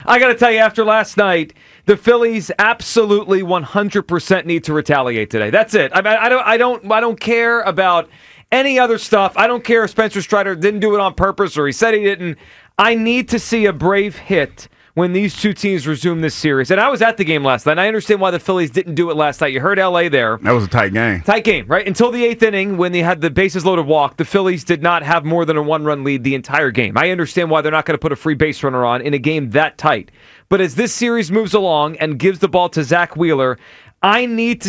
I got to tell you, after last night, the Phillies absolutely 100% need to retaliate today. That's it. I don't care about any other stuff. I don't care if Spencer Strider didn't do it on purpose or he said he didn't. I need to see a brave hit when these two teams resume this series. And I was at the game last night. I understand why the Phillies didn't do it last night. You heard L.A. there. That was a tight game. Tight game, right? Until the 8th inning, when they had the bases loaded walk, the Phillies did not have more than a one-run lead the entire game. I understand why they're not going to put a free base runner on in a game that tight. But as this series moves along and gives the ball to Zach Wheeler, I need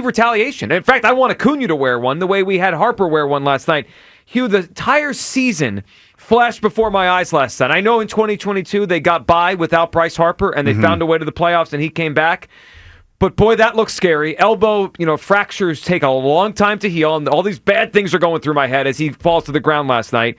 retaliation. In fact, I want Acuna to wear one the way we had Harper wear one last night. Hugh, the entire season flashed before my eyes last night. I know in 2022 they got by without Bryce Harper and they found a way to the playoffs and he came back. But boy, that looks scary. Elbow, fractures take a long time to heal, and all these bad things are going through my head as he falls to the ground last night.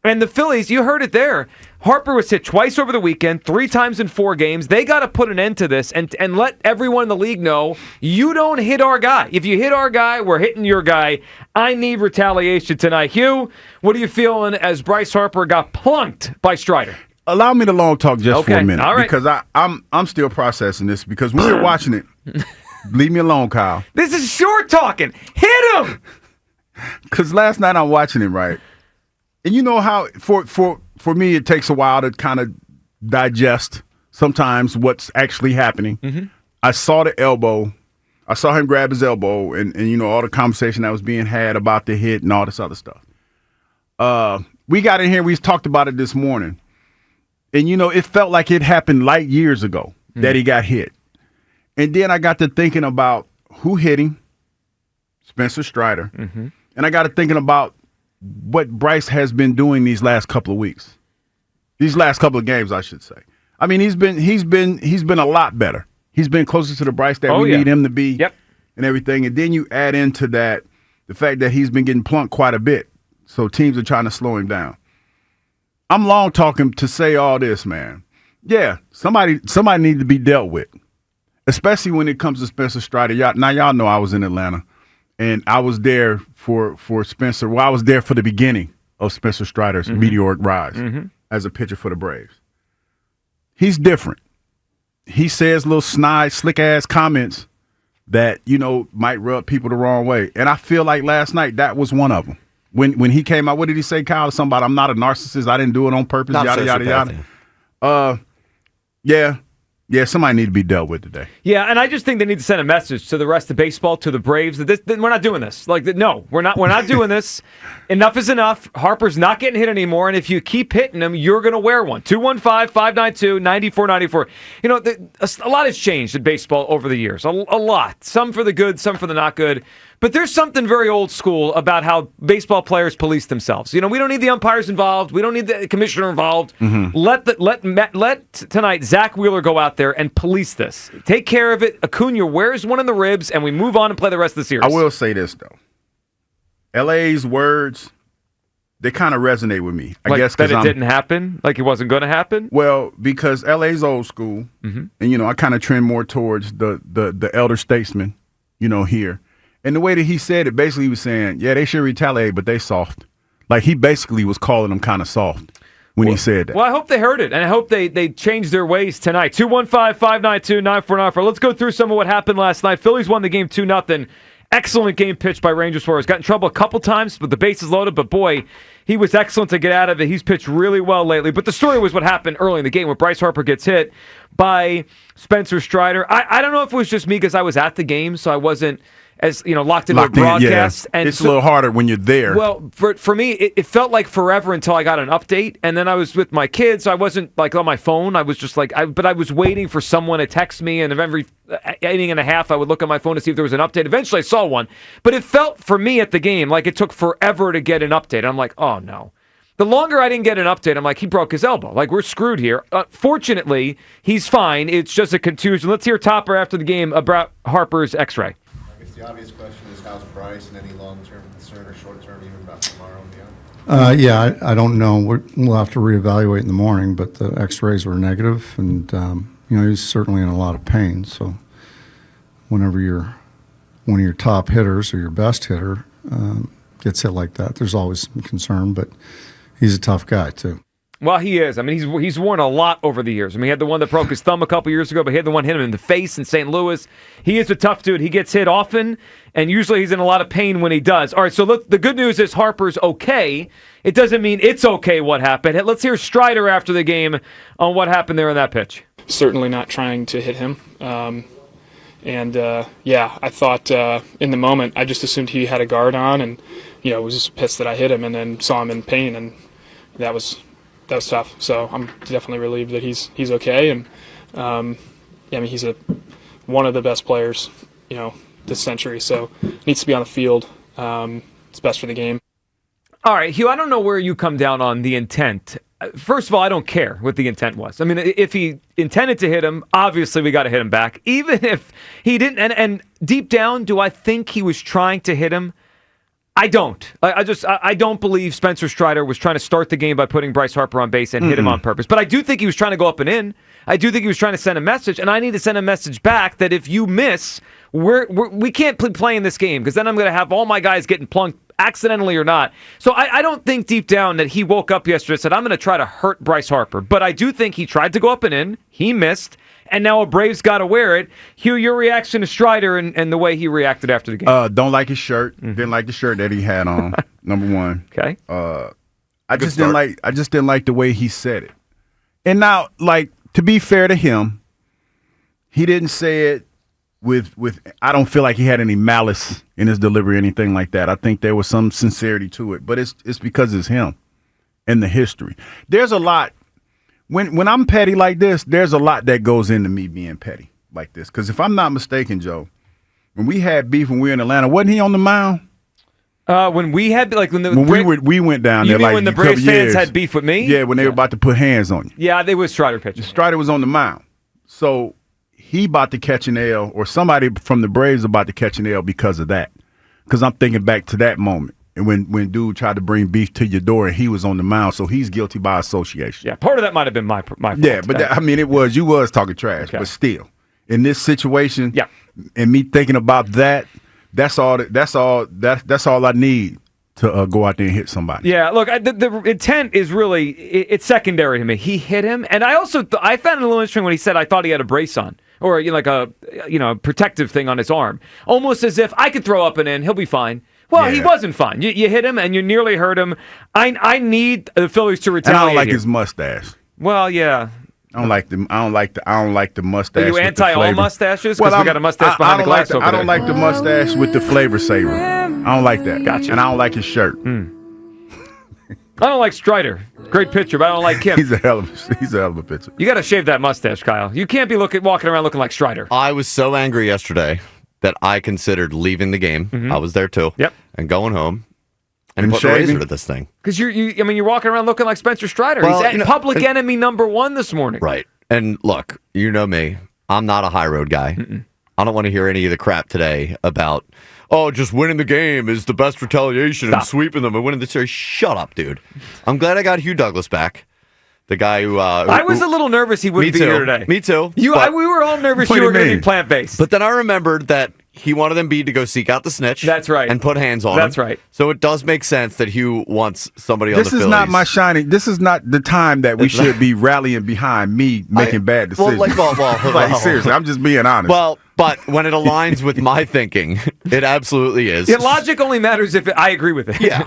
And the Phillies, you heard it there. Harper was hit twice over the weekend, 3 times in 4 games. They got to put an end to this and let everyone in the league know you don't hit our guy. If you hit our guy, we're hitting your guy. I need retaliation tonight. Hugh, what are you feeling as Bryce Harper got plunked by Strider? Allow me to long talk just for a minute. All right. Because I'm still processing this because when we were watching it, leave me alone, Kyle. This is short talking. Hit him! Because last night I'm watching it, right? And you know how for me it takes a while to kind of digest sometimes what's actually happening. Mm-hmm. I saw the elbow. I saw him grab his elbow and all the conversation that was being had about the hit and all this other stuff. We got in here. We talked about it this morning. And, it felt like it happened light years ago that he got hit. And then I got to thinking about who hit him, Spencer Strider. Mm-hmm. And I got to thinking about what Bryce has been doing these last couple of weeks. These last couple of games, I should say. I mean, he's been a lot better. He's been closer to the Bryce that we need him to be and everything. And then you add into that the fact that he's been getting plunked quite a bit. So teams are trying to slow him down. I'm long talking to say all this, man. Yeah, somebody needs to be dealt with, especially when it comes to Spencer Strider. Y'all know I was in Atlanta, and I was there for Spencer. Well, I was there for the beginning of Spencer Strider's meteoric rise as a pitcher for the Braves. He's different. He says little snide, slick-ass comments that, might rub people the wrong way. And I feel like last night that was one of them. When he came out, what did he say, Kyle? Something about, I'm not a narcissist. I didn't do it on purpose, yada, yada, yada. Yeah, somebody need to be dealt with today. Yeah, and I just think they need to send a message to the rest of baseball, to the Braves, that we're not doing this. No, we're not doing this. Enough is enough. Harper's not getting hit anymore, and if you keep hitting him, you're going to wear one. 215-592-9494. A lot has changed in baseball over the years. A lot. Some for the good, some for the not good. But there's something very old school about how baseball players police themselves. We don't need the umpires involved. We don't need the commissioner involved. Mm-hmm. Let tonight Zach Wheeler go out there and police this. Take care of it. Acuna wears one in the ribs, and we move on and play the rest of the series. I will say this, though. LA's words, they kind of resonate with me. I guess that it didn't happen? Like it wasn't going to happen? Well, because LA's old school, and, I kind of trend more towards the elder statesman, here. And the way that he said it, basically he was saying, yeah, they should retaliate, but they soft. Like he basically was calling them kind of soft when he said that. Well, I hope they heard it, and I hope they changed their ways tonight. 215-592-9494. Let's go through some of what happened last night. Phillies won the game 2-0. Excellent game pitched by Ranger Suarez. Got in trouble a couple times, but the bases loaded. But boy, he was excellent to get out of it. He's pitched really well lately. But the story was what happened early in the game when Bryce Harper gets hit by Spencer Strider. I don't know if it was just me because I was at the game, so I wasn't as locked into the broadcast. And it's a little harder when you're there. Well, for me, it felt like forever until I got an update, and then I was with my kids, so I wasn't on my phone. I was just but I was waiting for someone to text me, and every inning and a half, I would look at my phone to see if there was an update. Eventually, I saw one, but it felt for me at the game like it took forever to get an update. I'm like, oh no. The longer I didn't get an update, I'm like, he broke his elbow. We're screwed here. Fortunately, he's fine. It's just a contusion. Let's hear Topper after the game about Harper's X-ray. The obvious question is, how's Bryce, and any long-term concern or short-term even about tomorrow and beyond? I don't know. We'll have to reevaluate in the morning, but the X-rays were negative, and he's certainly in a lot of pain. So whenever you're one of your top hitters or your best hitter gets hit like that, there's always some concern, but he's a tough guy too. Well, he is. I mean, he's worn a lot over the years. I mean, he had the one that broke his thumb a couple years ago, but he had the one hit him in the face in St. Louis. He is a tough dude. He gets hit often, and usually he's in a lot of pain when he does. All right, so look, the good news is Harper's okay. It doesn't mean it's okay what happened. Let's hear Strider after the game on what happened there on that pitch. Certainly not trying to hit him. I thought in the moment, I just assumed he had a guard on and, was just pissed that I hit him and then saw him in pain, and that was tough. So I'm definitely relieved that he's okay. And, he's one of the best players, this century, so needs to be on the field. It's best for the game. All right, Hugh, I don't know where you come down on the intent. First of all, I don't care what the intent was. I mean, if he intended to hit him, obviously we got to hit him back. Even if he didn't, and deep down, do I think he was trying to hit him? I don't. I don't believe Spencer Strider was trying to start the game by putting Bryce Harper on base and hit him on purpose. But I do think he was trying to go up and in. I do think he was trying to send a message, and I need to send a message back that if you miss, we can't play in this game, because then I'm going to have all my guys getting plunked, accidentally or not. So I don't think deep down that he woke up yesterday and said, I'm going to try to hurt Bryce Harper. But I do think he tried to go up and in. He missed. And now a Braves got to wear it. Hugh, your reaction to Strider and the way he reacted after the game? Don't like his shirt. Didn't like the shirt that he had on. Number one. Okay. I just didn't like the way he said it. And now, to be fair to him, he didn't say it with I don't feel like he had any malice in his delivery or anything like that. I think there was some sincerity to it, but it's because it's him and the history. There's a lot. When I'm petty like this, there's a lot that goes into me being petty like this. Because if I'm not mistaken, Joe, when we had beef when we were in Atlanta, wasn't he on the mound? When we had we went down there, you mean when the Braves fans had beef with me? Yeah, when they were about to put hands on you. Yeah, they was Strider pitching. Strider was on the mound, so he about to catch an L, or somebody from the Braves about to catch an L because of that. Because I'm thinking back to that moment. And when dude tried to bring beef to your door and he was on the mound, so he's guilty by association. Yeah, part of that might have been my fault. Yeah, but you was talking trash. Okay. But still, in this situation, yeah, and me thinking about that's all I need to go out there and hit somebody. Yeah, look, the intent is really it's secondary to me. He hit him, and I found it a little interesting when he said I thought he had a brace on, or a protective thing on his arm, almost as if I could throw up and in, he'll be fine. Well, He wasn't fine. You hit him and you nearly hurt him. I need the Phillies to retaliate. And I don't like his mustache. Well, yeah. I don't like the mustache. Are you anti all mustaches? Because we got a mustache behind the glass over there. I don't like the mustache with the flavor saver. I don't like that. Gotcha. And I don't like his shirt. I don't like Strider. Great pitcher, but I don't like him. He's a hell of a pitcher. You got to shave that mustache, Kyle. You can't be walking around looking like Strider. I was so angry yesterday that I considered leaving the game. I was there too. Yep. And going home and putting a razor to this thing. Because you're walking around looking like Spencer Strider. Well, he's public enemy number one this morning. Right. And look, you know me. I'm not a high road guy. I don't want to hear any of the crap today about, just winning the game is the best retaliation and sweeping them and winning the series. Shut up, dude. I'm glad I got Hugh Douglas back. The guy who I was a little nervous he wouldn't be here today. Me too. We were all nervous you were going to be plant-based. But then I remembered that he wanted Embiid to go seek out the snitch. That's right. And put hands on him. That's right. So it does make sense that Hugh wants somebody on the Phillies. This is not the time that we should be rallying behind me making bad decisions. Seriously, I'm just being honest. Well, but when it aligns with my thinking, it absolutely is. Yeah, logic only matters if I agree with it. Yeah,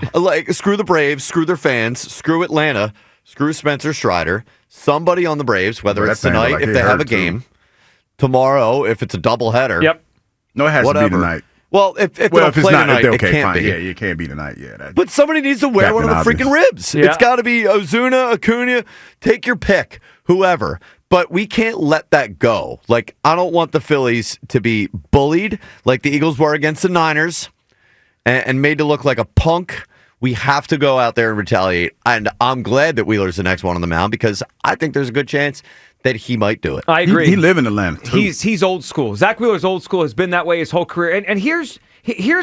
screw the Braves, screw their fans, screw Atlanta, screw Spencer Strider, somebody on the Braves, whether it's tonight if they have a game, tomorrow if it's a doubleheader. Yep. No, it has to be tonight. Well, if they don't play tonight, it can't be. Yeah, it can't be tonight. Yeah, but somebody needs to wear one of the freaking ribs. Yeah. It's got to be Ozuna, Acuna, take your pick, whoever. But we can't let that go. I don't want the Phillies to be bullied like the Eagles were against the Niners and made to look like a punk. We have to go out there and retaliate. And I'm glad that Wheeler's the next one on the mound because I think there's a good chance that he might do it. I agree. He live in Atlanta, too. He's old school. Zach Wheeler's old school, has been that way his whole career. And here's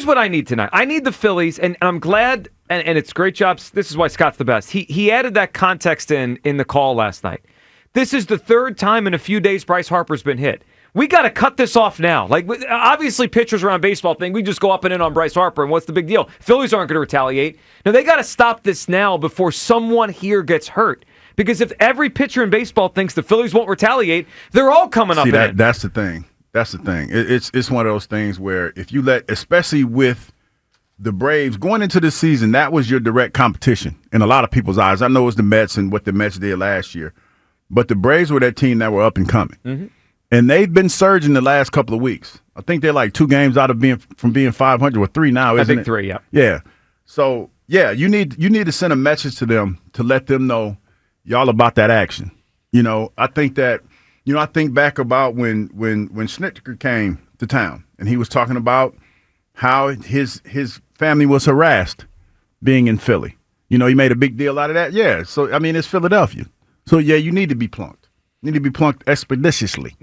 what I need tonight. I need the Phillies, and I'm glad, and it's great jobs. This is why Scott's the best. He added that context in the call last night. This is the third time in a few days Bryce Harper's been hit. We got to cut this off now. Obviously, pitchers around baseball think we just go up and in on Bryce Harper, and what's the big deal? Phillies aren't going to retaliate. Now, they got to stop this now before someone here gets hurt. Because if every pitcher in baseball thinks the Phillies won't retaliate, they're all coming up. That's the thing. That's the thing. It's one of those things where if you especially with the Braves going into the season, that was your direct competition in a lot of people's eyes. I know it was the Mets and what the Mets did last year, but the Braves were that team that were up and coming, and they've been surging the last couple of weeks. I think they're like 2 games out of being 500 or 3 now. Isn't it? 3, yeah. Yeah. So yeah, you need to send a message to them to let them know y'all about that action. I think that. I think back about when Snitker came to town, and he was talking about how his family was harassed being in Philly. He made a big deal out of that. Yeah, so, it's Philadelphia. So, yeah, you need to be plunked. You need to be plunked expeditiously.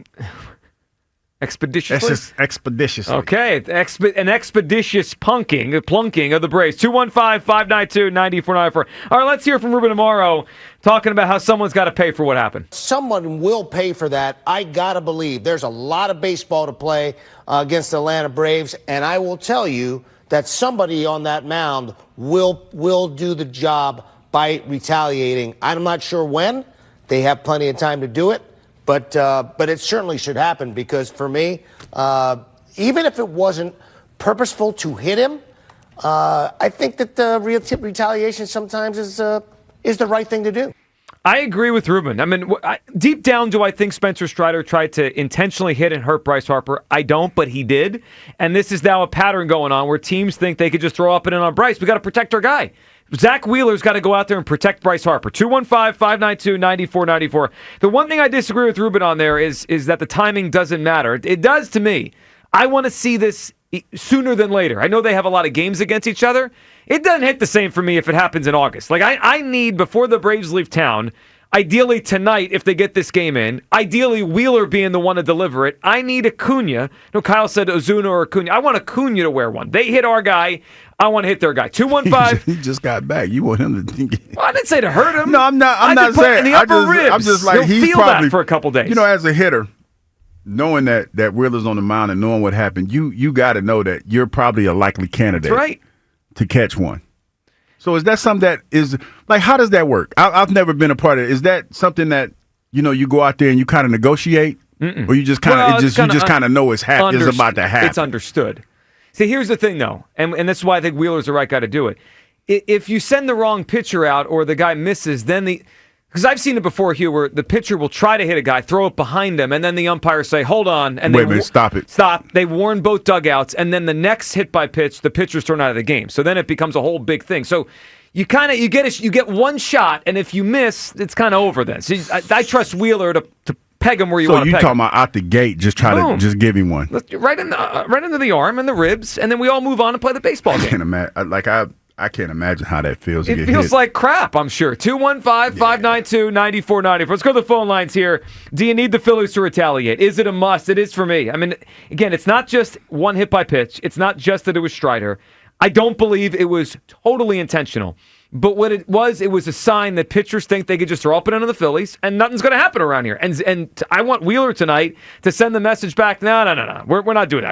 Expeditiously? Expeditiously. Okay, an expeditious plunking of the Braves. 215-592-9494. All right, let's hear from Ruben Amaro talking about how someone's got to pay for what happened. Someone will pay for that. I got to believe there's a lot of baseball to play against the Atlanta Braves, and I will tell you that somebody on that mound will do the job by retaliating. I'm not sure when. They have plenty of time to do it. But it certainly should happen because for me, even if it wasn't purposeful to hit him, I think that the retaliation sometimes is the right thing to do. I agree with Ruben. Deep down, do I think Spencer Strider tried to intentionally hit and hurt Bryce Harper? I don't, but he did. And this is now a pattern going on where teams think they could just throw up and in on Bryce. We got to protect our guy. Zach Wheeler's got to go out there and protect Bryce Harper. 215-592-9494. The one thing I disagree with Ruben on there is that the timing doesn't matter. It does to me. I want to see this sooner than later. I know they have a lot of games against each other. It doesn't hit the same for me if it happens in August. Like I need, before the Braves leave town, ideally tonight if they get this game in, ideally Wheeler being the one to deliver it. I need Acuna. No, Kyle said Ozuna or Acuna. I want Acuna to wear one. They hit our guy. I want to hit their guy. 215. He just got back. You want him to think. Well, I didn't say to hurt him. No, I'm not saying. In the upper ribs. I'm just like, he'll feel probably, that for a couple days. As a hitter, knowing that Wheeler's on the mound and knowing what happened, you got to know that you're probably a likely candidate. That's right. To catch one. So is that something that is like? How does that work? I've never been a part of it. Is that something that you go out there and you kind of negotiate, or you just kind of you just kind of know it's about to happen? It's understood. See, here's the thing, though, and this is why I think Wheeler's the right guy to do it. If you send the wrong pitcher out or the guy misses, then because I've seen it before, Hugh, where the pitcher will try to hit a guy, throw it behind him, and then the umpires say, hold on. And wait a minute, stop it. Stop. They warn both dugouts, and then the next hit by pitch, the pitcher's thrown out of the game. So then it becomes a whole big thing. So you get one shot, and if you miss, it's kind of over then. So I trust Wheeler to peg him where you want to peg him. So you talking about out the gate, just try to just give him one. Right into the arm and the ribs, and then we all move on and play the baseball game. I can't imagine how that feels. It feels like crap, I'm sure. 215-592-9494. Let's go to the phone lines here. Do you need the Phillies to retaliate? Is it a must? It is for me. Again, it's not just one hit by pitch. It's not just that it was Strider. I don't believe it was totally intentional. But what it was a sign that pitchers think they could just throw up and under the Phillies, and nothing's going to happen around here. And I want Wheeler tonight to send the message back, no, we're not doing that.